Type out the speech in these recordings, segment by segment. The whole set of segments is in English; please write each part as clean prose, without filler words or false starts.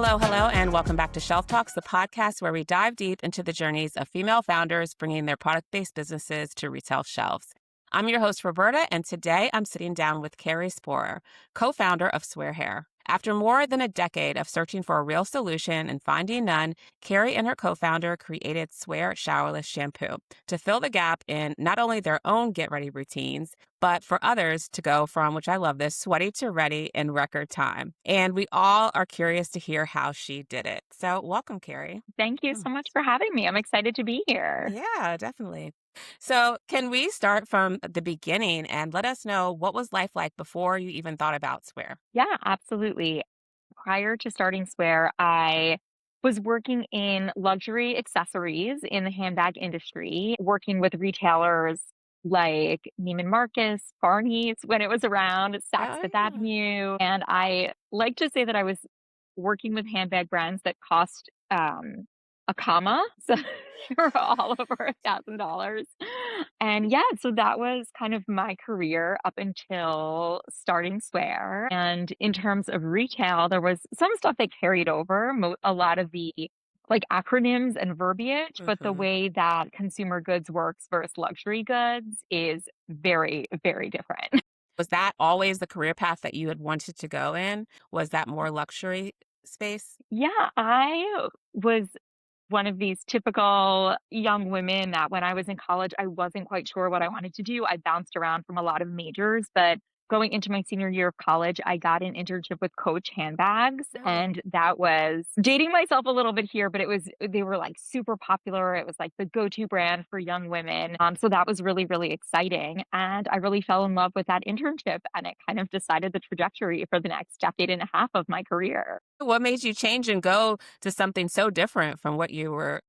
Hello, and welcome back to Shelf Talks, the podcast where we dive deep into the journeys of female founders bringing their product-based businesses to retail shelves. I'm your host, Roberta, and today I'm sitting down with Carrie Sporer, co-founder of SWAIR Hair. After more than a decade of searching for a real solution and finding none, Carrie and her co-founder created SWAIR Showerless Shampoo to fill the gap in not only their own get-ready routines, but for others to go from, which I love this, sweaty to ready in record time. And we all are curious to hear how she did it. So welcome, Carrie. Thank you so much for having me. I'm excited to be here. Yeah, definitely. So can we start from the beginning and let us know what was life like before you even thought about SWAIR? Yeah, absolutely. Prior to starting Swear, I was working in luxury accessories in the handbag industry, working with retailers like Neiman Marcus, Barney's when it was around, Saks Oh, Fifth yeah. Avenue. And I like to say that I was working with handbag brands that cost a comma. So they were all over $1,000. And yeah, so that was kind of my career up until starting Swear. And in terms of retail, there was some stuff that carried over, a lot of the like acronyms and verbiage, but the Hmm. way that consumer goods works versus luxury goods is very, very different. Was that always the career path that you had wanted to go in? Was that more luxury space? Yeah, I was one of these typical young women that when I was in college, I wasn't quite sure what I wanted to do. I bounced around from a lot of majors, but going into my senior year of college, I got an internship with Coach handbags. No. And that was dating myself a little bit here, but they were like super popular. It was like the go to brand for young women. So that was really, really exciting. And I really fell in love with that internship and it kind of decided the trajectory for the next decade and a half of my career. What made you change and go to something so different from what you were,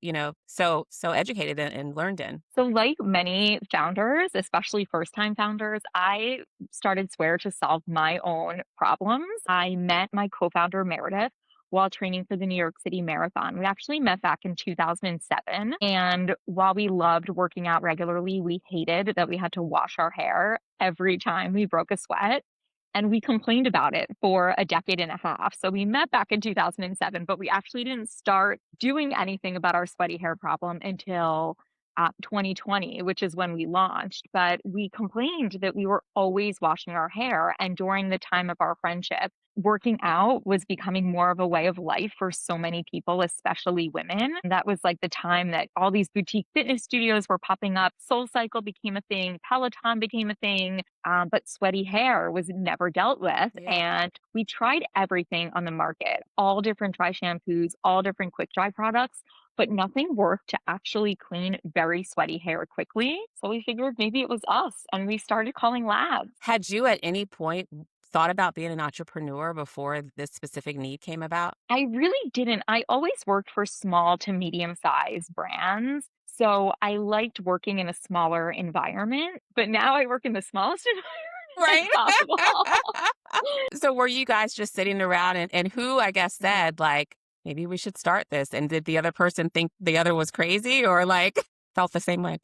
so educated in and learned in? So, like many founders, especially first time founders, I started Swear to solve my own problems. I met my co founder, Meredith, while training for the New York City Marathon. We actually met back in 2007. And while we loved working out regularly, we hated that we had to wash our hair every time we broke a sweat. And we complained about it for a decade and a half. So we met back in 2007, but we actually didn't start doing anything about our sweaty hair problem until 2020, which is when we launched. But we complained that we were always washing our hair. And during the time of our friendship, working out was becoming more of a way of life for so many people, especially women. That was like the time that all these boutique fitness studios were popping up. Soul Cycle became a thing, Peloton became a thing, but sweaty hair was never dealt with. Yeah. And we tried everything on the market, all different dry shampoos, all different quick dry products, but nothing worked to actually clean very sweaty hair quickly. So we figured maybe it was us and we started calling labs. Had you at any point thought about being an entrepreneur before this specific need came about? I really didn't. I always worked for small to medium sized brands. So I liked working in a smaller environment, but now I work in the smallest Right. environment possible. So were you guys just sitting around and who, I guess, said, like, maybe we should start this? And did the other person think the other was crazy or like felt the same way?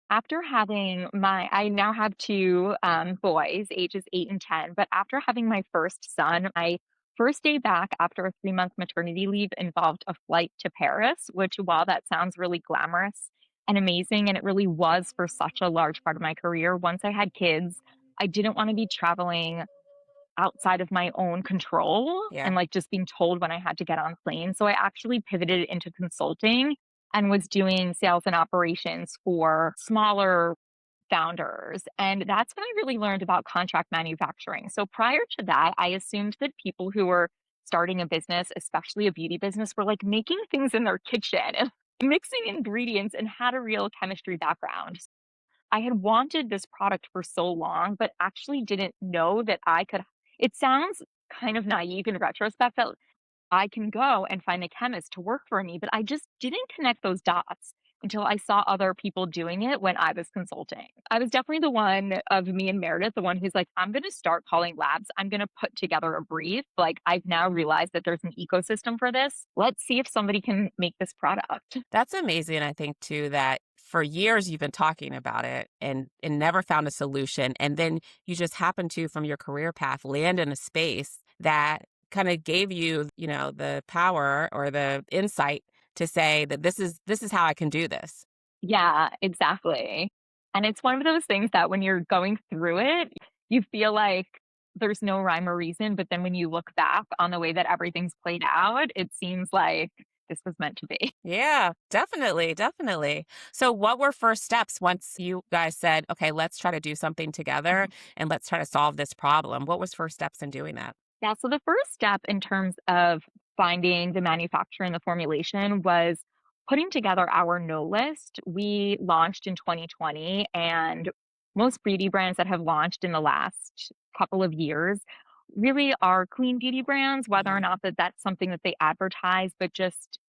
After having I now have two boys, ages 8 and 10, but after having my first son, my first day back after a 3-month maternity leave involved a flight to Paris, which while that sounds really glamorous and amazing, and it really was for such a large part of my career, once I had kids, I didn't want to be traveling outside of my own control Yeah. and like just being told when I had to get on planes. So I actually pivoted into consulting and was doing sales and operations for smaller founders. And that's when I really learned about contract manufacturing. So prior to that, I assumed that people who were starting a business, especially a beauty business, were like making things in their kitchen and mixing ingredients and had a real chemistry background. I had wanted this product for so long, but actually didn't know that I could. It sounds kind of naive in retrospect that I can go and find a chemist to work for me, but I just didn't connect those dots until I saw other people doing it when I was consulting. I was definitely the one of me and Meredith, the one who's like, I'm going to start calling labs. I'm going to put together a brief. Like, I've now realized that there's an ecosystem for this. Let's see if somebody can make this product. That's amazing, I think, too, that for years you've been talking about it and never found a solution. And then you just happen to, from your career path, land in a space that kind of gave you, the power or the insight to say that this is how I can do this. Yeah, exactly. And it's one of those things that when you're going through it, you feel like there's no rhyme or reason, but then when you look back on the way that everything's played out, it seems like this was meant to be. Yeah, definitely, definitely. So what were first steps once you guys said, "Okay, let's try to do something together and let's try to solve this problem." What was first steps in doing that? Yeah, so the first step in terms of finding the manufacturer and the formulation was putting together our no list. We launched in 2020, and most beauty brands that have launched in the last couple of years really are clean beauty brands, whether or Mhm. not that's something that they advertise, but just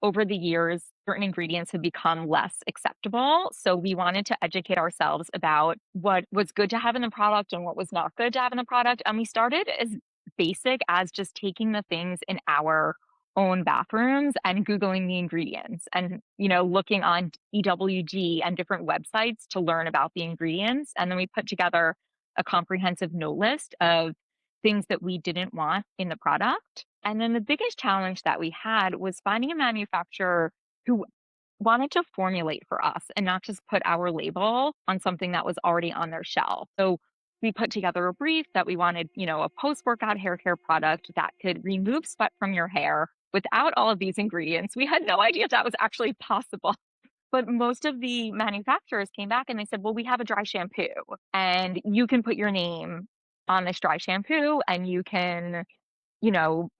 over the years, certain ingredients have become less acceptable. So we wanted to educate ourselves about what was good to have in the product and what was not good to have in the product. And we started as basic as just taking the things in our own bathrooms and Googling the ingredients and, looking on EWG and different websites to learn about the ingredients. And then we put together a comprehensive note list of things that we didn't want in the product. And then the biggest challenge that we had was finding a manufacturer who wanted to formulate for us and not just put our label on something that was already on their shelf. So we put together a brief that we wanted, a post workout hair care product that could remove sweat from your hair without all of these ingredients. We had no idea that was actually possible. But most of the manufacturers came back and they said, well, we have a dry shampoo and you can put your name on this dry shampoo and you can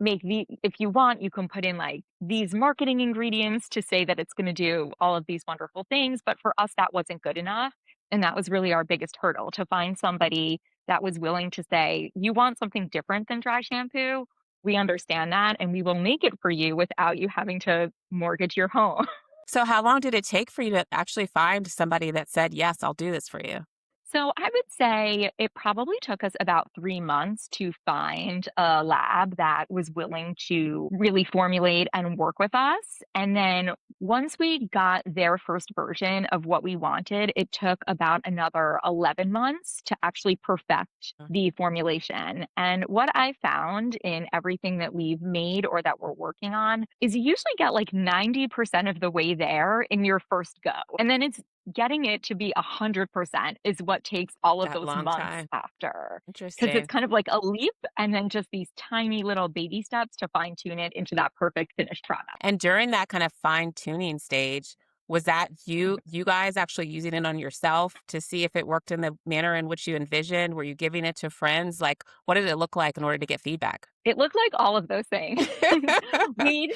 make if you want, you can put in like these marketing ingredients to say that it's going to do all of these wonderful things. But for us, that wasn't good enough. And that was really our biggest hurdle to find somebody that was willing to say, you want something different than dry shampoo? We understand that and we will make it for you without you having to mortgage your home. So how long did it take for you to actually find somebody that said, "Yes, I'll do this for you"? So I would say it probably took us about 3 months to find a lab that was willing to really formulate and work with us. And then once we got their first version of what we wanted, it took about another 11 months to actually perfect the formulation. And what I found in everything that we've made or that we're working on is you usually get like 90% of the way there in your first go. And then it's getting it to be 100% is what takes all of That those long months time. after, because it's Interesting. kind of like a leap and then just these tiny little baby steps to fine tune it into that perfect finished product. And during that kind of fine-tuning stage, was that you guys actually using it on yourself to see if it worked in the manner in which you envisioned? Were you giving it to friends? Like, what did it look like in order to get feedback? It looked like all of those things.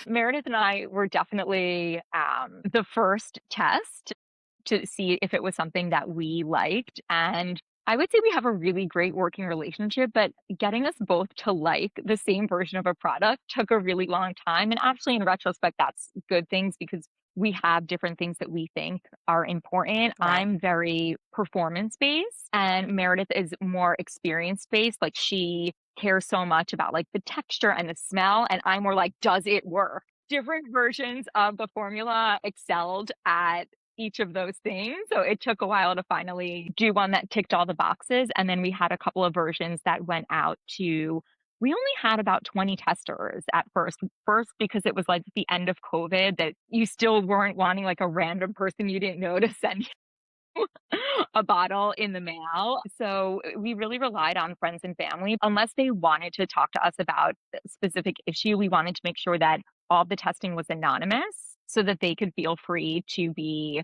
Meredith and I were definitely the first test to see if it was something that we liked. And I would say we have a really great working relationship, but getting us both to like the same version of a product took a really long time. And actually, in retrospect, that's good things because we have different things that we think are important. Right. I'm very performance based and Meredith is more experience based. Like she cares so much about like the texture and the smell. And I'm more like, does it work? Different versions of the formula excelled at each of those things. So it took a while to finally do one that ticked all the boxes. And then we had a couple of versions that went out to, we only had about 20 testers at first. First, because it was like the end of COVID that you still weren't wanting like a random person you didn't know to send a bottle in the mail. So we really relied on friends and family. Unless they wanted to talk to us about a specific issue, we wanted to make sure that all the testing was anonymous so that they could feel free to be,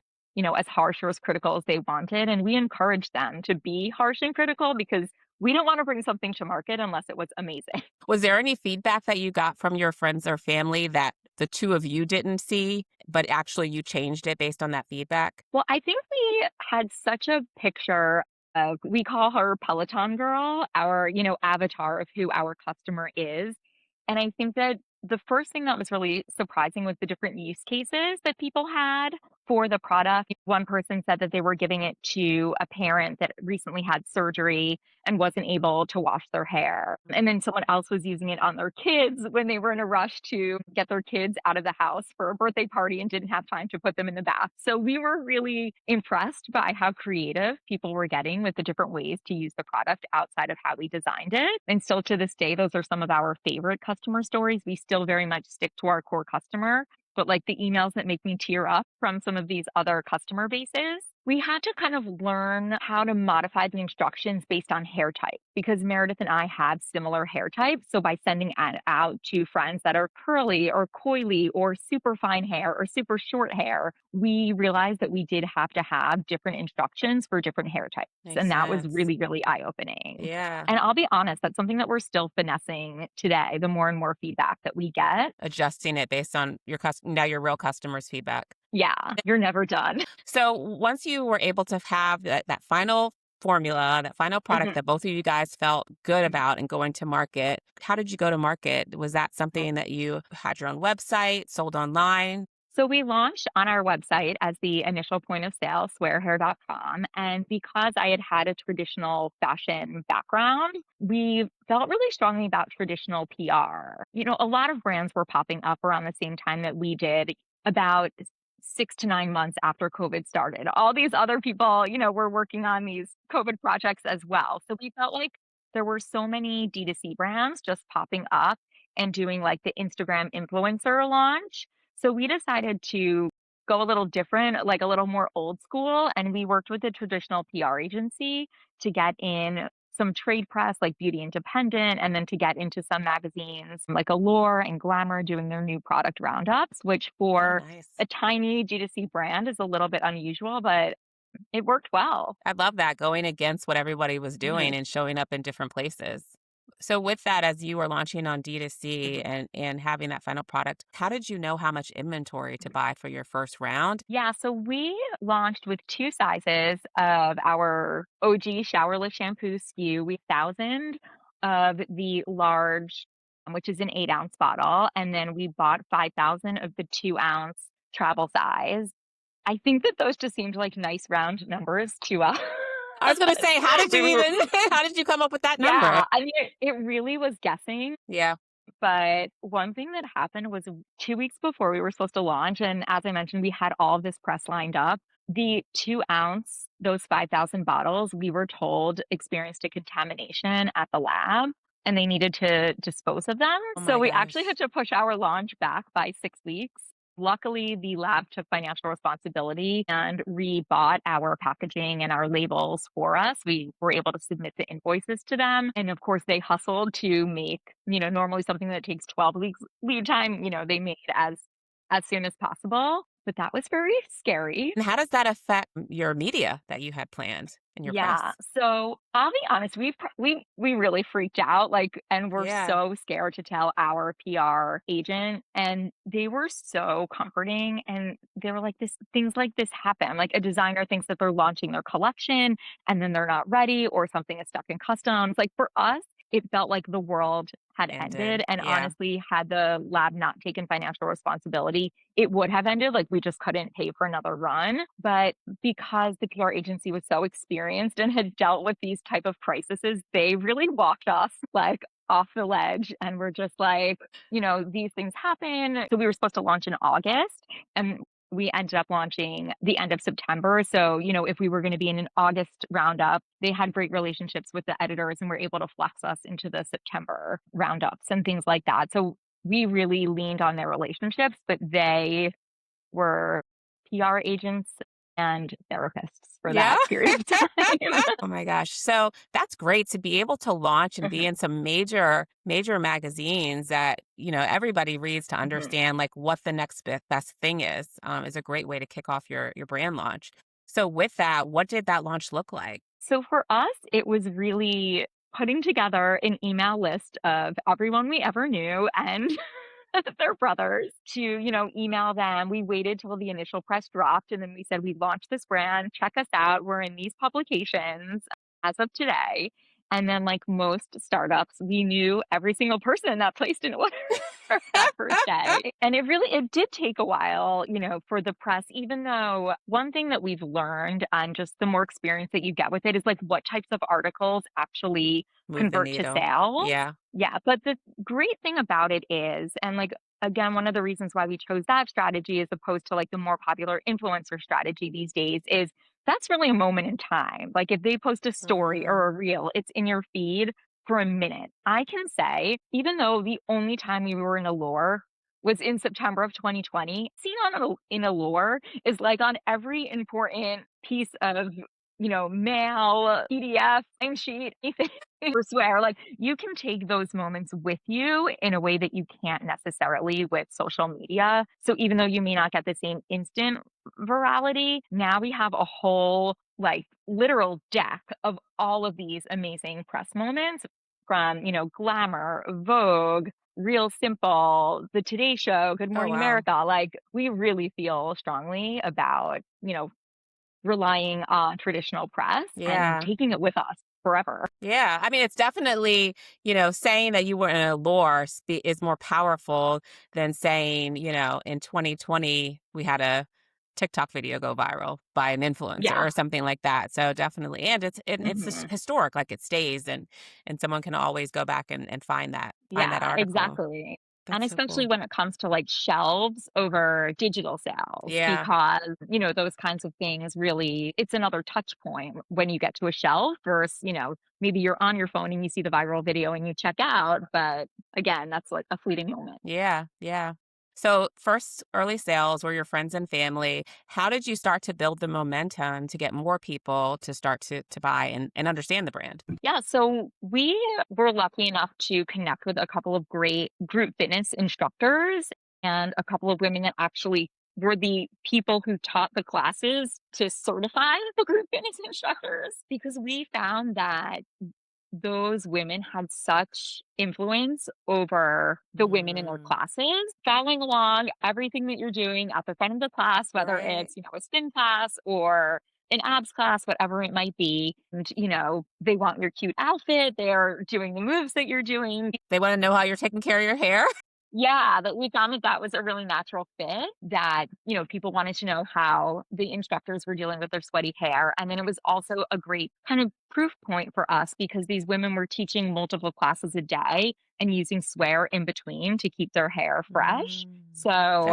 as harsh or as critical as they wanted. And we encouraged them to be harsh and critical because we don't want to bring something to market unless it was amazing. Was there any feedback that you got from your friends or family that the two of you didn't see, but actually you changed it based on that feedback? Well, I think we had such a picture of, we call her Peloton girl, our, avatar of who our customer is. And I think that the first thing that was really surprising was the different use cases that people had. for the product. One person said that they were giving it to a parent that recently had surgery and wasn't able to wash their hair. And then someone else was using it on their kids when they were in a rush to get their kids out of the house for a birthday party and didn't have time to put them in the bath. So we were really impressed by how creative people were getting with the different ways to use the product outside of how we designed it. And still to this day, those are some of our favorite customer stories. We still very much stick to our core customer, but like the emails that make me tear up from some of these other customer bases, we had to kind of learn how to modify the instructions based on hair type because Meredith and I have similar hair types. So by sending it out to friends that are curly or coily or super fine hair or super short hair, we realized that we did have to have different instructions for different hair types. Makes And that was sense. really, really eye opening. Yeah. And I'll be honest, that's something that we're still finessing today, the more and more feedback that we get. Adjusting it based on now your real customers' feedback. Yeah, you're never done. So once you were able to have that final formula, that final product Mhm. that both of you guys felt good about and going to market, how did you go to market? Was that Mhm. something that you had your own website, sold online? So we launched on our website as the initial point of sale, swearhair.com. And because I had had a traditional fashion background, we felt really strongly about traditional PR. A lot of brands were popping up around the same time that we did, about 6 to 9 months after COVID started. All these other people, were working on these COVID projects as well. So we felt like there were so many D2C brands just popping up and doing like the Instagram influencer launch. So we decided to go a little different, like a little more old school. And we worked with a traditional PR agency to get in some trade press like Beauty Independent, and then to get into some magazines like Allure and Glamour doing their new product roundups, which Oh, for nice. a tiny D2C brand is a little bit unusual, but it worked well. I love that, going against what everybody was Mhm, doing and showing up in different places. So with that, as you were launching on mhm, D2C and having that final product, how did you know how much inventory to mhm. buy for your first round? Yeah, so we launched with two sizes of our OG showerless shampoo SKU. We 1,000 of the large, which is an 8-ounce bottle, and then we bought 5,000 of the 2-ounce travel size. I think that those just seemed like nice round numbers to us. I was gonna say, how did you We were, even how did you come up with that number? yeah, I mean, it really was guessing. Yeah. But one thing that happened was 2 weeks before we were supposed to launch, and as I mentioned, we had all of this press lined up. The 2-ounce, those 5,000 bottles, we were told experienced a contamination at the lab, and they needed to dispose of them. Oh So my we actually gosh. had to push our launch back by 6 weeks. Luckily, the lab took financial responsibility and rebought our packaging and our labels for us. We were able to submit the invoices to them. And of course, they hustled to make, normally something that takes 12 weeks lead time, they made as soon as possible. But that was very scary. And how does that affect your media that you had planned in your Yeah. press? So I'll be honest, we really freaked out, like, and we're Yeah. so scared to tell our PR agent. And they were so comforting. And they were like, this things like this happen. Like a designer thinks that they're launching their collection and then they're not ready, or something is stuck in customs. Like for us, it felt like the world had Ended. ended. And Yeah. honestly, had the lab not taken financial responsibility, it would have ended. Like we just couldn't pay for another run. But because the PR agency was so experienced and had dealt with these type of crises, they really walked us like off the ledge and were just like, these things happen. So we were supposed to launch in August, and we ended up launching the end of September. So, if we were going to be in an August roundup, they had great relationships with the editors and were able to flex us into the September roundups and things like that. So we really leaned on their relationships, but they were PR agents and therapists for Yeah. that period of time. Oh my gosh. So that's great to be able to launch and be Mhm, in some major magazines that, everybody reads to mhm. understand like what the next best thing is a great way to kick off your brand launch. So with that, what did that launch look like? So for us, it was really putting together an email list of everyone we ever knew and their brothers to, email them. We waited till the initial press dropped, and then we said, we launched this brand, check us out. We're in these publications as of today. And then, like most startups, we knew every single person that placed an order that first day. And it did take a while, for the press, even though one thing that we've learned and just the more experience that you get with it is like what types of articles actually Move the convert to needle. sales. Yeah. Yeah. But the great thing about it is, and like, again, one of the reasons why we chose that strategy as opposed to like the more popular influencer strategy these days is that's really a moment in time. Like if they post a story Mm, or a reel, it's in your feed for a minute. I can say, even though the only time we were in Allure was in September of 2020, seen in Allure is like on every important piece of, mail, PDF, sheet, anything for swear. Like you can take those moments with you in a way that you can't necessarily with social media. So even though you may not get the same instant virality, now we have a whole like literal deck of all of these amazing press moments from, Glamour, Vogue, Real Simple, The Today Show, Good oh, Morning wow. America. Like we really feel strongly about, relying on traditional press and Yeah. taking it with us forever. Yeah. I mean, it's definitely, saying that you were in a lore is more powerful than saying, in 2020, we had a TikTok video go viral by an influencer Yeah. or something like that. So definitely. And it's just Mhm. historic, like it stays and someone can always go back and find that Yeah, article. exactly. And That's so especially cool. when it comes to like shelves over digital sales, Yeah. because, those kinds of things really, it's another touch point when you get to a shelf versus, maybe you're on your phone and you see the viral video and you check out. But again, that's like a fleeting moment. Yeah. Yeah. So first early sales were your friends and family. How did you start to build the momentum to get more people to start to buy and understand the brand? Yeah, so we were lucky enough to connect with a couple of great group fitness instructors and a couple of women that actually were the people who taught the classes to certify the group fitness instructors because we found that those women had such influence over the women in their Mm, classes, following along everything that you're doing at the front of the class, whether right. it's, a spin class or an abs class, whatever it might be. And, they want your cute outfit. They're doing the moves that you're doing. They want to know how you're taking care of your hair. Yeah, that we found that that was a really natural fit that, people wanted to know how the instructors were dealing with their sweaty hair. And then it was also a great kind of proof point for us because these women were teaching multiple classes a day and using swear in between to keep their hair fresh. Mm, So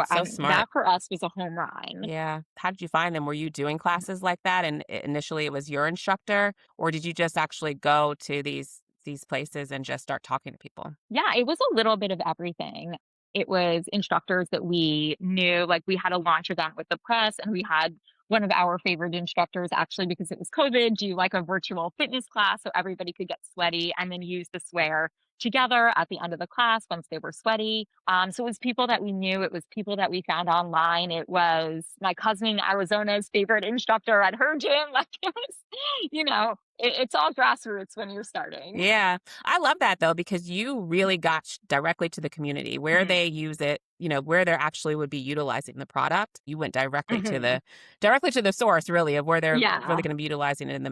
that's so smart. that for us was a home run. Yeah. How did you find them? Were you doing classes like that, and initially it was your instructor, or did you just actually go to these places and just start talking to people? Yeah, it was a little bit of everything. It was instructors that we knew, like we had a launch event with the press and we had one of our favorite instructors actually because it was COVID, do like a virtual fitness class so everybody could get sweaty and then use the swear together at the end of the class once they were sweaty. So it was people that we knew, it was people that we found online. It was my cousin in Arizona's favorite instructor at her gym. Like it was, it's all grassroots when you're starting. Yeah. I love that though, because you really got directly to the community where Mhm. they use it, where they're actually would be utilizing the product. You went Mhm. directly to the source really of where they're really Yeah. going to be utilizing it in the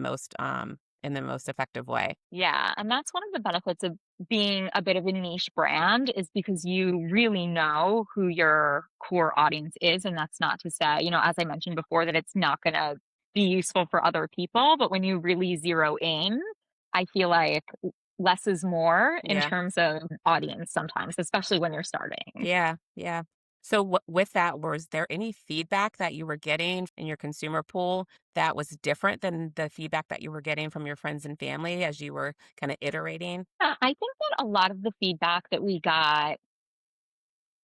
most effective way. Yeah. And that's one of the benefits of being a bit of a niche brand is because you really know who your core audience is. And that's not to say, as I mentioned before, that it's not going to be useful for other people. But when you really zero in, I feel like less is more in Yeah. terms of audience sometimes, especially when you're starting. Yeah. Yeah. So with that, was there any feedback that you were getting in your consumer pool that was different than the feedback that you were getting from your friends and family as you were kind of iterating? I think that a lot of the feedback that we got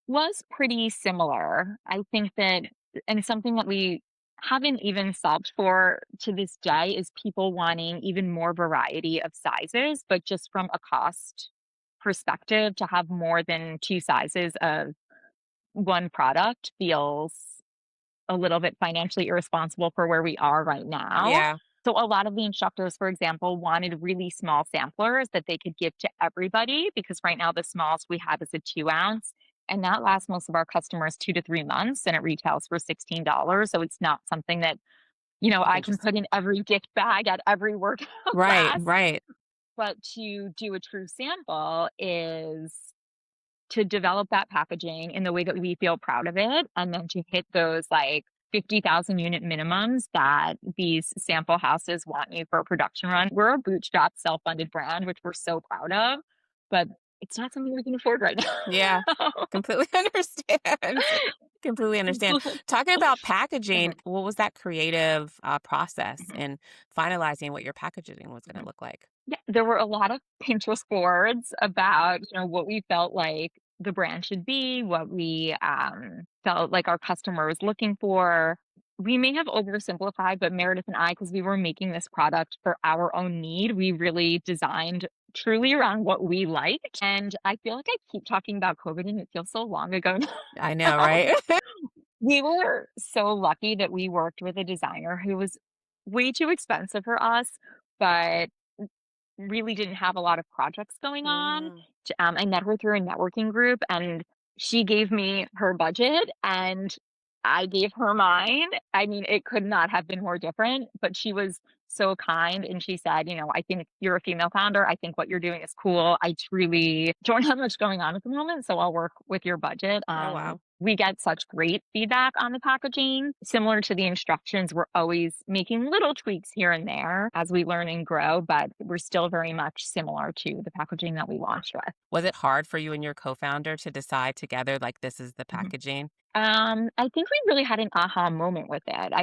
was pretty similar. I think that and something that we haven't even solved for to this day is people wanting even more variety of sizes, but just from a cost perspective, to have more than 2 sizes of one product feels a little bit financially irresponsible for where we are right now. Yeah. So a lot of the instructors, for example, wanted really small samplers that they could give to everybody because right now the smallest we have is a 2 ounce. And that lasts most of our customers 2 to 3 months and it retails for $16. So it's not something that, You I can can just put in every gift bag at every workout right, class. right. But to do a true sample is to develop that packaging in the way that we feel proud of it, and then to hit those, like, 50,000 unit minimums that these sample houses want you for a production run. We're a bootstrap self-funded brand, which we're so proud of, but it's not something we can afford right Yeah. now. Completely understand. Completely understand. Talking about packaging, Mhm, what was that creative process mhm, in finalizing what your packaging was going to mhm. look like? Yeah, there were a lot of Pinterest boards about, what we felt like the brand should be, what we felt like our customer was looking for. We may have oversimplified, but Meredith and I, because we were making this product for our own need, we really designed truly around what we liked. And I feel like I keep talking about COVID and it feels so long ago I know, now. right? We were so lucky that we worked with a designer who was way too expensive for us, but really didn't have a lot of projects going on. Mm, I met her through a networking group, and she gave me her budget, and I gave her mine. I mean, it could not have been more different, but she was so kind, and she said, "I think you're a female founder. I think what you're doing is cool. I truly don't have much going on at the moment, so I'll work with your budget." oh, wow. We get such great feedback on the packaging. Similar to the instructions, we're always making little tweaks here and there as we learn and grow, but we're still very much similar to the packaging that we launched with. Was it hard for you and your co-founder to decide together, like, this is the Mhm. packaging? I think we really had an aha moment with it.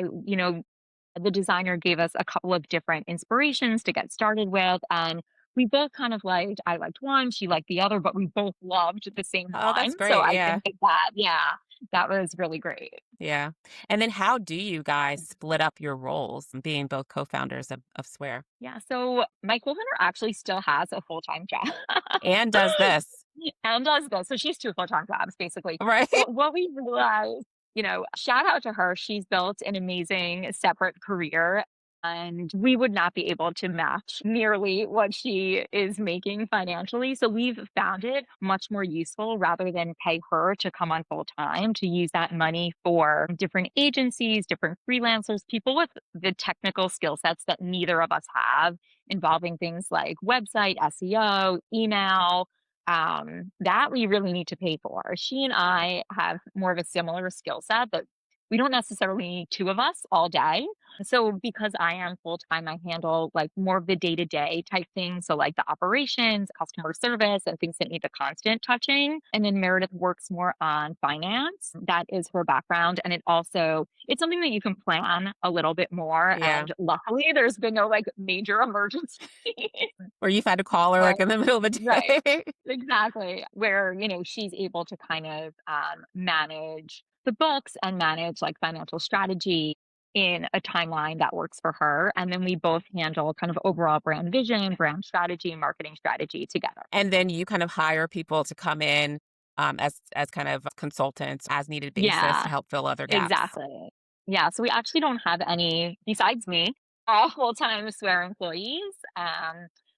The designer gave us a couple of different inspirations to get started with, and we both kind of liked, I liked one, she liked the other, but we both loved the same Oh, that's one. So great. I Yeah. think that, yeah, that was really great. Yeah. And then how do you guys split up your roles being both co-founders of Swear? Yeah, so my co-founder actually still has a full-time job. And does this, And does this. So she's 2 full-time jobs, basically. right? What we realized, shout out to her, she's built an amazing separate career, and we would not be able to match nearly what she is making financially. So we've found it much more useful rather than pay her to come on full-time, to use that money for different agencies, different freelancers, people with the technical skill sets that neither of us have, involving things like website, SEO, email, that we really need to pay for. She and I have more of a similar skill set that we don't necessarily need two of us all day. So because I am full time, I handle like more of the day to day type things. So like the operations, customer service, and things that need the constant touching. And then Meredith works more on finance. That is her background. And it's something that you can plan a little bit more. Yeah. And luckily there's been no like major emergency. Or you've had to call her Right. like in the middle of the Right. day. Exactly. Where, she's able to kind of manage the books and manage like financial strategy in a timeline that works for her. And then we both handle kind of overall brand vision, brand strategy, marketing strategy together. And then you kind of hire people to come in as kind of consultants as needed basis to Yeah, help fill other gaps. exactly. Yeah. So we actually don't have any, besides me, all full time SWAIR employees.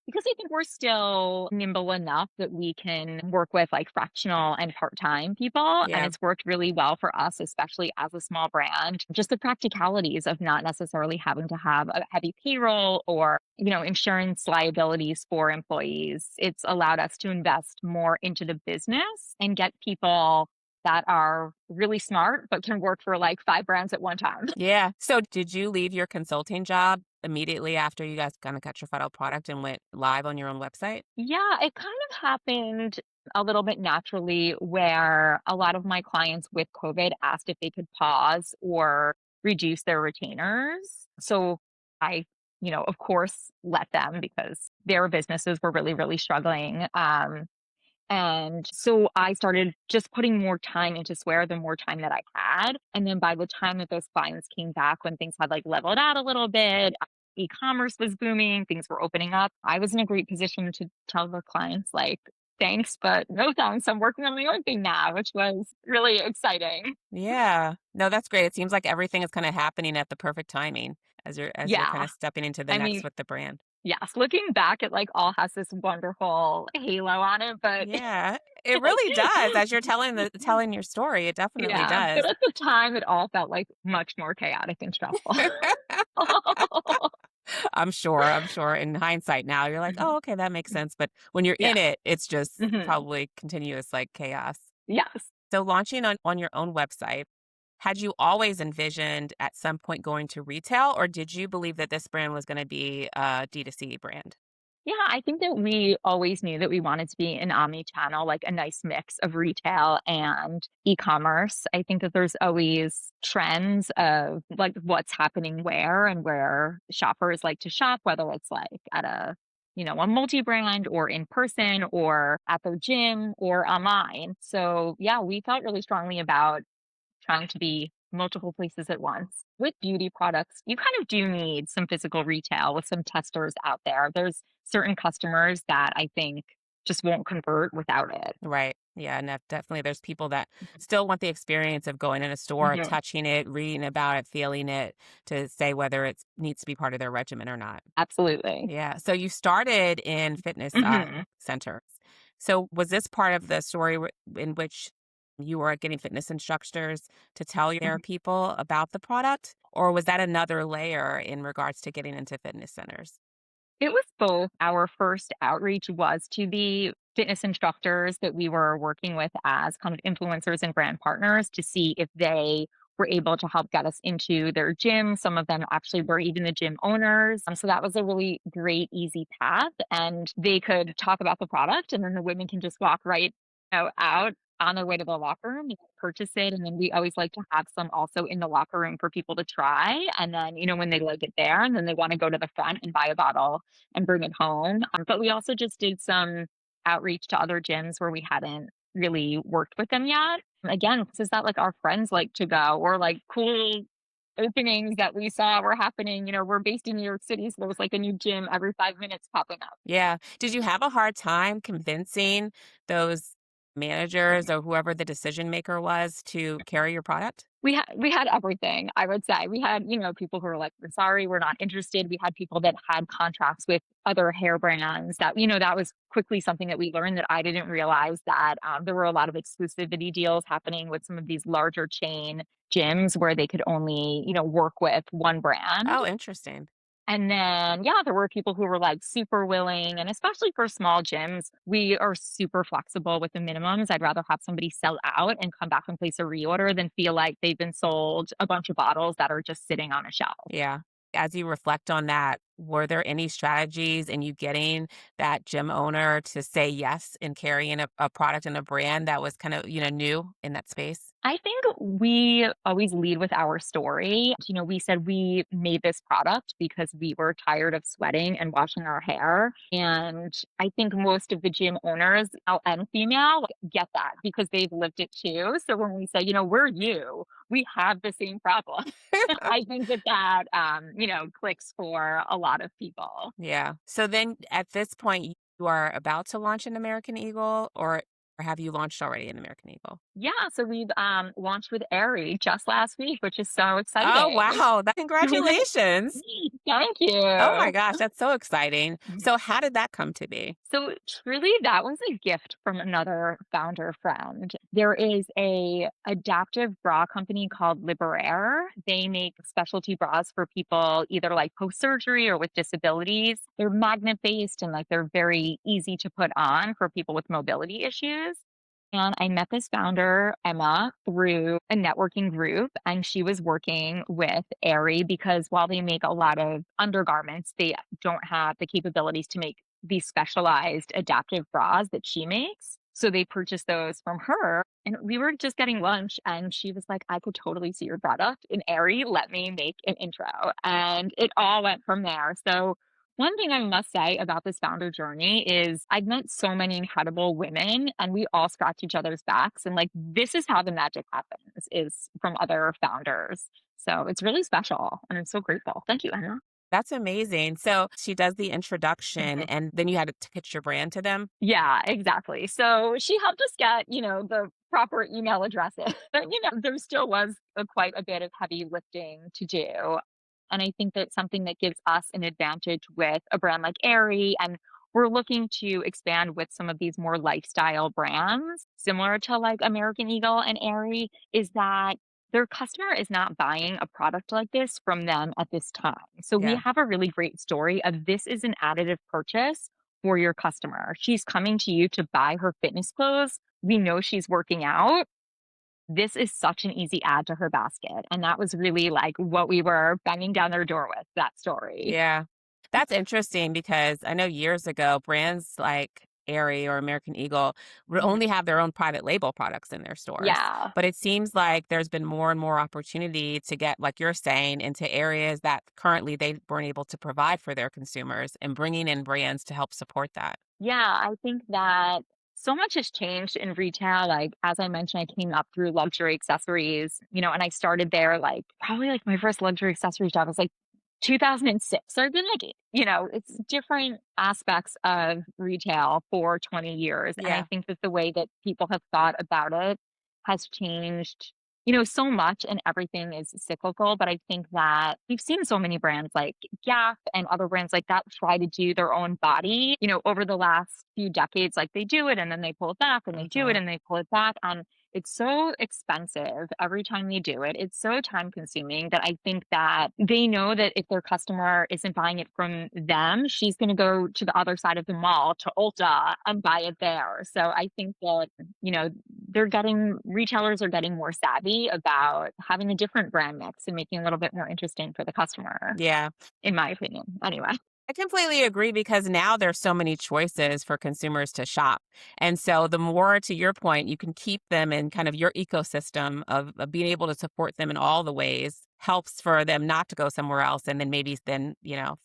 Because I think we're still nimble enough that we can work with like fractional and part-time people. And Yeah. it's worked really well for us, especially as a small brand. Just the practicalities of not necessarily having to have a heavy payroll or, insurance liabilities for employees. It's allowed us to invest more into the business and get people that are really smart, but can work for like 5 brands at one time. Yeah. So did you leave your consulting job immediately after you guys kind of got your final product and went live on your own website? Yeah, it kind of happened a little bit naturally where a lot of my clients with COVID asked if they could pause or reduce their retainers. So I, of course, let them because their businesses were really, really struggling. And so I started just putting more time into SWAIR the more time that I had. And then by the time that those clients came back, when things had like leveled out a little bit, e-commerce was booming, things were opening up. I was in a great position to tell the clients like, thanks, but no thanks. I'm working on my own thing now, which was really exciting. Yeah. No, that's great. It seems like everything is kind of happening at the perfect timing as you're kind Yeah. of stepping into the I next mean, with the brand. yes, looking back, it like all has this wonderful halo on it, but Yeah. It really does. As you're telling your story, it definitely yeah, but does. at the time, it all felt like much more chaotic and stressful. I'm sure in hindsight now, you're like, Mhm. "Oh, okay, that makes sense." But when you're Yeah. in it, it's just Mhm. probably continuous, like, chaos. Yes. So launching on your own website, had you always envisioned at some point going to retail, or did you believe that this brand was gonna be a D2C brand? Yeah, I think that we always knew that we wanted to be an omni-channel, like a nice mix of retail and e-commerce. I think that there's always trends of like what's happening where and where shoppers like to shop, whether it's like at a multi-brand or in person or at their gym or online. So yeah, we felt really strongly about trying to be multiple places at once. With beauty products, you kind of do need some physical retail with some testers out there. There's certain customers that I think just won't convert without it. Right. Yeah, and definitely there's people that still want the experience of going in a store, Mhm. touching it, reading about it, feeling it to say whether it needs to be part of their regimen or not. Absolutely. Yeah. So you started in fitness Mhm. centers. So was this part of the story in which you were getting fitness instructors to tell their Mhm. people about the product? Or was that another layer in regards to getting into fitness centers? It was both. Our first outreach was to the fitness instructors that we were working with as kind of influencers and brand partners to see if they were able to help get us into their gym. Some of them actually were even the gym owners. So that was a really great, easy path. And they could talk about the product, and then the women can just walk right out on their way to the locker room and purchase it. And then we always like to have some also in the locker room for people to try. And then, when they like it there, and then they want to go to the front and buy a bottle and bring it home. But we also just did some outreach to other gyms where we hadn't really worked with them yet. Again, this is that like our friends like to go, or like cool openings that we saw were happening. We're based in New York City, so there was like a new gym every 5 minutes popping up. Yeah. Did you have a hard time convincing those managers or whoever the decision maker was to carry your product? We had everything, I would say. We had, people who were like, "We're sorry, we're not interested." We had people that had contracts with other hair brands that, that was quickly something that we learned that I didn't realize that there were a lot of exclusivity deals happening with some of these larger chain gyms where they could only, work with one brand. Oh, interesting. And then, yeah, there were people who were like super willing. And especially for small gyms, we are super flexible with the minimums. I'd rather have somebody sell out and come back and place a reorder than feel like they've been sold a bunch of bottles that are just sitting on a shelf. Yeah. As you reflect on that, were there any strategies in you getting that gym owner to say yes in carrying a product and a brand that was kind of, new in that space? I think we always lead with our story. We said we made this product because we were tired of sweating and washing our hair. And I think most of the gym owners, male and female, get that because they've lived it too. So when we say, we're you, we have the same problem. I think that clicks for a lot of people. Yeah. So then at this point, you are about to launch an American Eagle, or have you launched already an American Eagle? Yeah, so we've launched with Aerie just last week, which is so Oh, exciting. wow. Congratulations. Thank Oh my you. gosh, that's so exciting. So how did that come to be? So truly that was a gift from another founder friend. There is a adaptive bra company called Liberaire. They make specialty bras for people either like post-surgery or with disabilities. They're magnet based and like they're very easy to put on for people with mobility issues. And I met this founder, Emma, through a networking group, and she was working with Aerie because while they make a lot of undergarments, they don't have the capabilities to make these specialized adaptive bras that she makes. So they purchased those from her. And we were just getting lunch, and she was like, I could totally see your product in Aerie. Let me make an intro. And it all went from there. So one thing I must say about this founder journey is I've met so many incredible women and we all scratch each other's backs. And like, this is how the magic happens is from other founders. So it's really special. And I'm so grateful. Thank you, Anna. That's amazing. So she does the introduction, Mhm. and then you had to pitch your brand to them? Yeah, exactly. So she helped us get, the proper email addresses. But, there still was quite a bit of heavy lifting to do. And I think that's something that gives us an advantage with a brand like Aerie. And we're looking to expand with some of these more lifestyle brands, similar to like American Eagle and Aerie, is that their customer is not buying a product like this from them at this time. So we Yeah. have a really great story of this is an additive purchase for your customer. She's coming to you to buy her fitness clothes. We know she's working out. This is such an easy add to her basket. And that was really like what we were banging down their door with, that story. Yeah. That's interesting because I know years ago, brands like Aerie or American Eagle would Mhm. only have their own private label products in their stores. Yeah. But it seems like there's been more and more opportunity to get, like you're saying, into areas that currently they weren't able to provide for their consumers and bringing in brands to help support that. Yeah, I think that so much has changed in retail. Like, as I mentioned, I came up through luxury accessories, and I started there like probably like my first luxury accessories job was like 2006. So I've been like, it's different aspects of retail for 20 years. And I Yeah. think that the way that people have thought about it has changed, so much and everything is cyclical. But I think that we've seen so many brands like Gap and other brands like that try to do their own body, over the last few decades. Like they do it and then they pull it back and they do it Hmm. and they pull it back. And it's so expensive every time they do it. It's so time consuming that I think that they know that if their customer isn't buying it from them, she's going to go to the other side of the mall to Ulta and buy it there. So I think that, you know, retailers are getting more savvy about having a different brand mix and making it a little bit more interesting for the customer, Yeah. in my opinion. Anyway. I completely agree because now there's so many choices for consumers to shop. And so the more to your point, you can keep them in kind of your ecosystem of being able to support them in all the ways helps for them not to go somewhere else and then maybe then,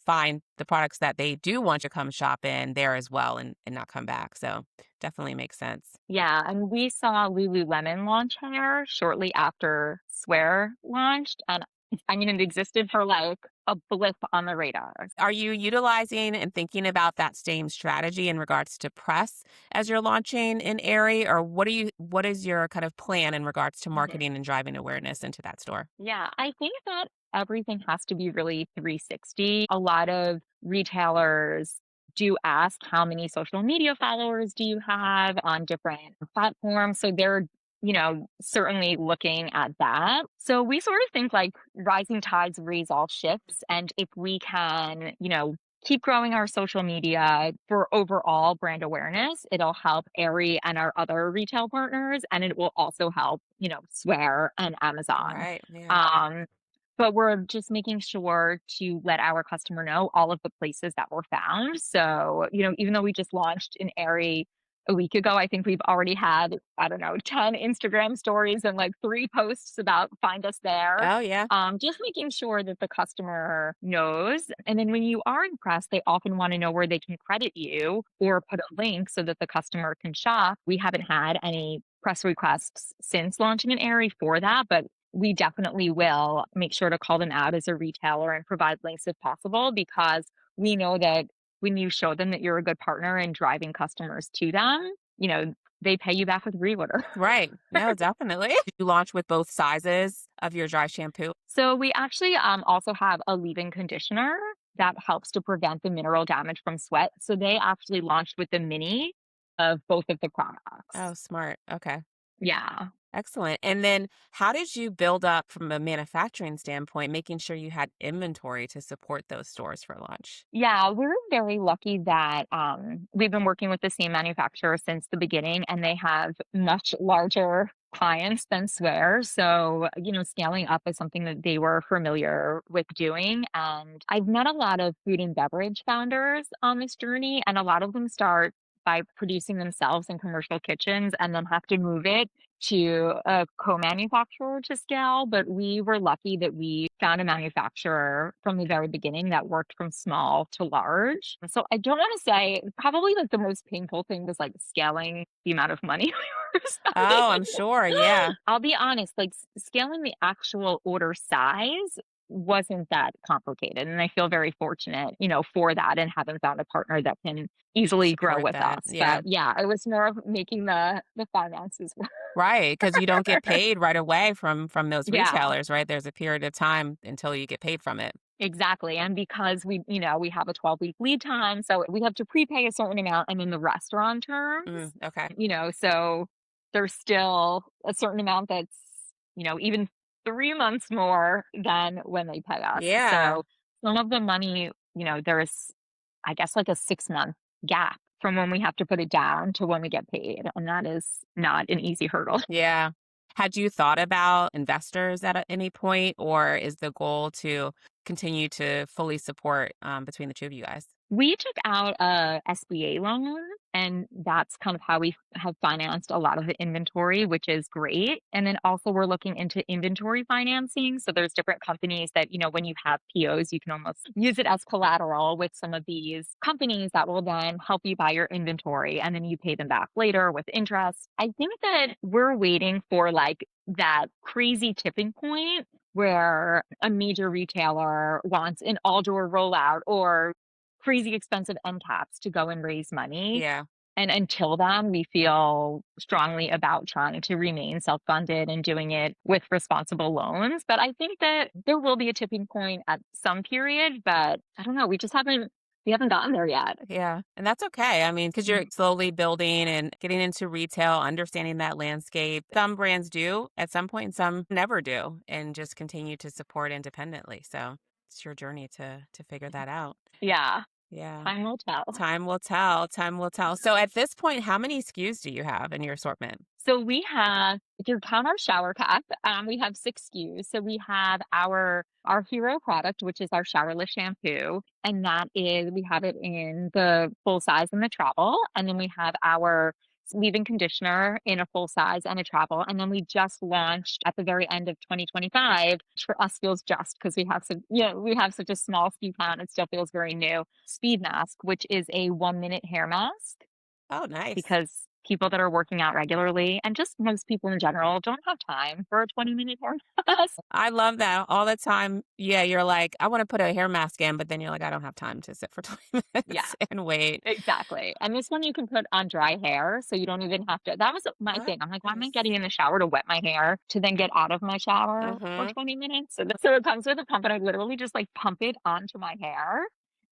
find the products that they do want to come shop in there as well and not come back. So definitely makes sense. Yeah, and we saw Lululemon launch hair shortly after SWAIR launched, and I mean, it existed for like a blip on the radar. Are you utilizing and thinking about that same strategy in regards to press as you're launching in Aerie, or what is your kind of plan in regards to Mhm. marketing and driving awareness into that store? Yeah, I think that everything has to be really 360. A lot of retailers do ask how many social media followers do you have on different platforms. So they're, certainly looking at that. So we sort of think like rising tides raise all ships. And if we can, keep growing our social media for overall brand awareness, it'll help Aerie and our other retail partners. And it will also help, Swear and Amazon. Right. Yeah. Um, but we're just making sure to let our customer know all of the places that we're found. So, even though we just launched in Aerie a week ago, I think we've already had, I don't know, 10 Instagram stories and like 3 posts about find us there. Oh yeah. Just making sure that the customer knows. And then when you are impressed, they often want to know where they can credit you or put a link so that the customer can shop. We haven't had any press requests since launching an Aerie for that, but we definitely will make sure to call them out as a retailer and provide links if possible because we know that when you show them that you're a good partner and driving customers to them, they pay you back with reorder. Right. No, definitely. Did you launch with both sizes of your dry shampoo? So we actually also have a leave-in conditioner that helps to prevent the mineral damage from sweat. So they actually launched with the mini of both of the Oh, products. smart. Okay. Yeah. Excellent. And then how did you build up from a manufacturing standpoint, making sure you had inventory to support those stores for launch? Yeah, we're very lucky that we've been working with the same manufacturer since the beginning, and they have much larger clients than Swear. So, scaling up is something that they were familiar with doing. And I've met a lot of food and beverage founders on this journey, and a lot of them start by producing themselves in commercial kitchens and then have to move it to a co-manufacturer to scale, but we were lucky that we found a manufacturer from the very beginning that worked from small to large. So I don't want to say probably like the most painful thing was like scaling the amount of money we were Oh, spending. I'm sure. Yeah. I'll be honest, like scaling the actual order size wasn't that complicated. And I feel very fortunate, for that and having found a partner that can easily grow Support with that. us. Yeah. But yeah, it was more of making the finances work. Right. Because you don't get paid right away from those Yeah, retailers, right? There's a period of time until you get paid from it. exactly. And because we have a 12-week lead time, so we have to prepay a certain amount and then the rest are on terms, Okay. so there's still a certain amount that's, even 3 months more than when they pay us. Yeah. So some of the money, there's, I guess, like a 6 month gap from when we have to put it down to when we get paid. And that is not an easy hurdle. Yeah. Had you thought about investors at any point, or is the goal to continue to fully support between the two of you guys? We took out a SBA loan, and that's kind of how we have financed a lot of the inventory, which is great. And then also we're looking into inventory financing. So there's different companies that, when you have POs, you can almost use it as collateral with some of these companies that will then help you buy your inventory and then you pay them back later with interest. I think that we're waiting for like that crazy tipping point where a major retailer wants an all door rollout or crazy expensive end caps to go and raise money. Yeah. And until then, we feel strongly about trying to remain self funded and doing it with responsible loans. But I think that there will be a tipping point at some period, but I don't know. We haven't gotten there yet. Yeah. And that's okay. I mean, because you're Mhm. slowly building and getting into retail, understanding that landscape. Some brands do at some point, and some never do, and just continue to support independently. So it's your journey to figure that out. Yeah, Yeah. time will tell. Time will tell. Time will tell. So at this point, how many SKUs do you have in your assortment? So we have, if you count our shower cap, we have 6 SKUs. So we have our hero product, which is our showerless shampoo, and that is we have it in the full size and the travel, and then we have our leave-in conditioner in a full size and a travel, and then we just launched at the very end of 2025, which for us feels just because we have such a small SKU count. It still feels very new. Speed mask, which is a 1 minute hair mask Oh, nice. because people that are working out regularly and just most people in general don't have time for a 20-minute hair mask. I love that all the time. Yeah, you're like, I want to put a hair mask in, but then you're like, I don't have time to sit for 20 Yeah, minutes and wait. exactly. And this one you can put on dry hair, so you don't even have to. That was my Oh, thing. I'm like, why am I nice. getting in the shower to wet my hair to then get out of my shower for Mm-hmm. 20 minutes? So it comes with a pump, and I literally just like pump it onto my hair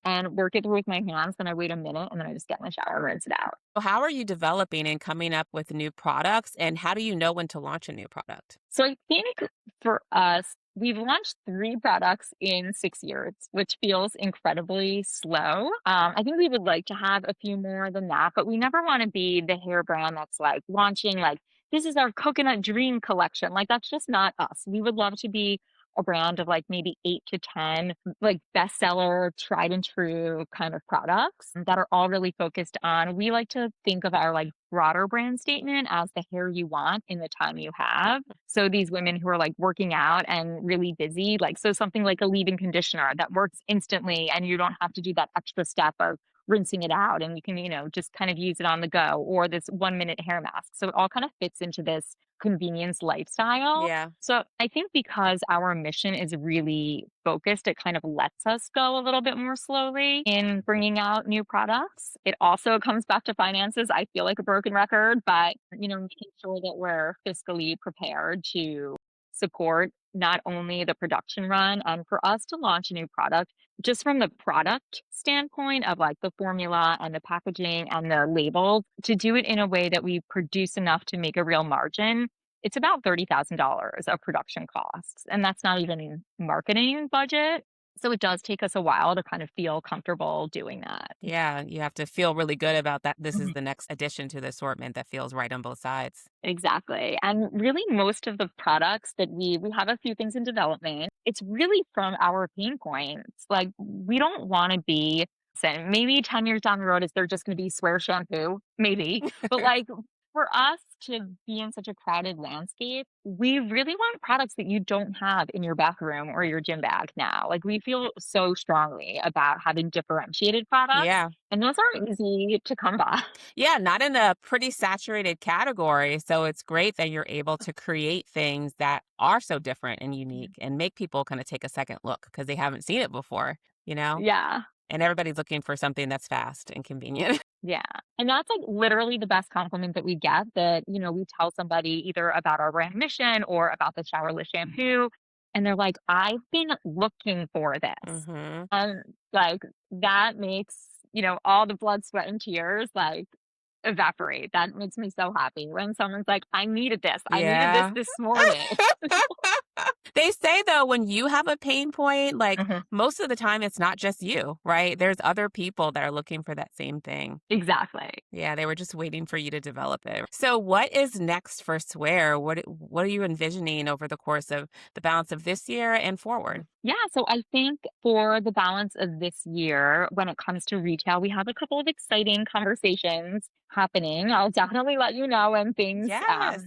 and work it through with my hands. Then I wait a minute, and then I just get in the shower and rinse it out. So how are you developing and coming up with new products? And how do you know when to launch a new product? So I think for us, we've launched 3 products in 6 years, which feels incredibly slow. I think we would like to have a few more than that, but we never want to be the hair brand that's like launching like this is our coconut dream collection. Like that's just not us. We would love to be a brand of like maybe 8 to 10 like bestseller, tried and true kind of products that are all really focused on. We like to think of our like broader brand statement as the hair you want in the time you have. So these women who are like working out and really busy, like so something like a leave-in conditioner that works instantly and you don't have to do that extra step of rinsing it out and you can, just kind of use it on the go or this 1 minute hair mask. So it all kind of fits into this convenience lifestyle. Yeah. So I think because our mission is really focused, it kind of lets us go a little bit more slowly in bringing out new products. It also comes back to finances. I feel like a broken record, but making sure that we're fiscally prepared to support not only the production run and for us to launch a new product, just from the product standpoint of like the formula and the packaging and the labels, to do it in a way that we produce enough to make a real margin. It's about $30,000 of production costs, and that's not even marketing budget. So it does take us a while to kind of feel comfortable doing that. Yeah. You have to feel really good about that. This is Mhm. the next addition to the assortment that feels right on both sides. Exactly. And really most of the products that we have a few things in development. It's really from our pain points. Like we don't want to be saying maybe 10 years down the road is there just going to be SWAIR shampoo? Maybe. But like for us to be in such a crowded landscape, we really want products that you don't have in your bathroom or your gym bag now. Like we feel so strongly about having differentiated products, Yeah. and those aren't easy to come by. Yeah, not in a pretty saturated category. So it's great that you're able to create things that are so different and unique and make people kind of take a second look because they haven't seen it before, you know? Yeah. And everybody's looking for something that's fast and convenient. Yeah. And that's like literally the best compliment that we get that, we tell somebody either about our brand mission or about the showerless shampoo. And they're like, I've been looking for this. Hmm. And like that makes, all the blood, sweat, and tears like evaporate. That makes me so happy when someone's like, I needed this. I needed this Yeah. this morning. They say though, when you have a pain point, like Mhm. most of the time it's not just you, right? There's other people that are looking for that same thing. Exactly. Yeah, they were just waiting for you to develop it. So what is next for Swear? What are you envisioning over the course of the balance of this year and forward? Yeah, so I think for the balance of this year, when it comes to retail, we have a couple of exciting conversations happening. I'll definitely let you know when things Yes.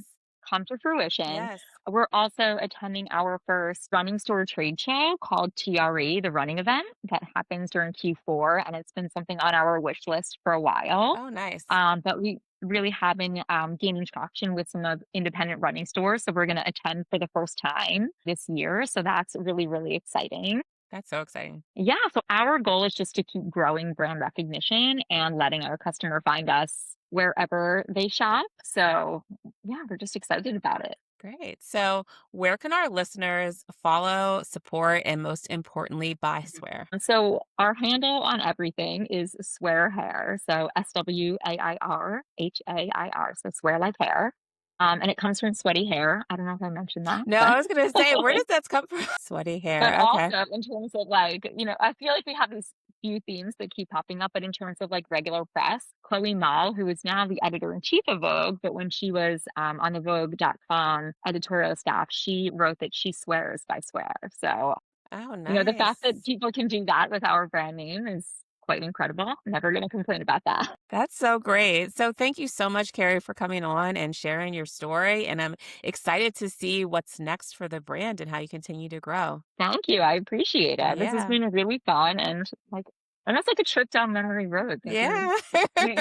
come to fruition. Yes. We're also attending our first running store trade show called TRE, the running event that happens during Q4, and it's been something on our wish list for a while. Oh, nice. But we really have been gaining traction with some of independent running stores. So we're going to attend for the first time this year. So that's really, really exciting. That's so exciting. Yeah. So our goal is just to keep growing brand recognition and letting our customer find us wherever they shop. So yeah, we're just excited about it. Great. So, where can our listeners follow, support, and most importantly, buy Swear? And so our handle on everything is SWAIR Hair. So SWAIR HAIR. So swear like hair. And it comes from sweaty hair. I don't know if I mentioned that, No, I was going to say, where does that come from? Sweaty but hair. Okay. also in terms of like, I feel like we have these few themes that keep popping up, but in terms of like regular press, Chloe Mall, who is now the editor in chief of Vogue, but when she was on the Vogue.com editorial staff, she wrote that she swears by swear. So Oh, the fact that nice. people can do that with our brand name is quite incredible. Never gonna complain about that. That's so great. So, thank you so much, Carrie, for coming on and sharing your story. And I'm excited to see what's next for the brand and how you continue to grow. Thank you, I appreciate it. This has Yeah. been really fun and, like, almost like a trip down memory road that Yeah.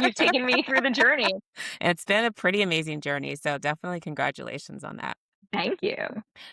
you've taken me through the journey. It's been a pretty amazing journey. So, definitely congratulations on that. Thank you.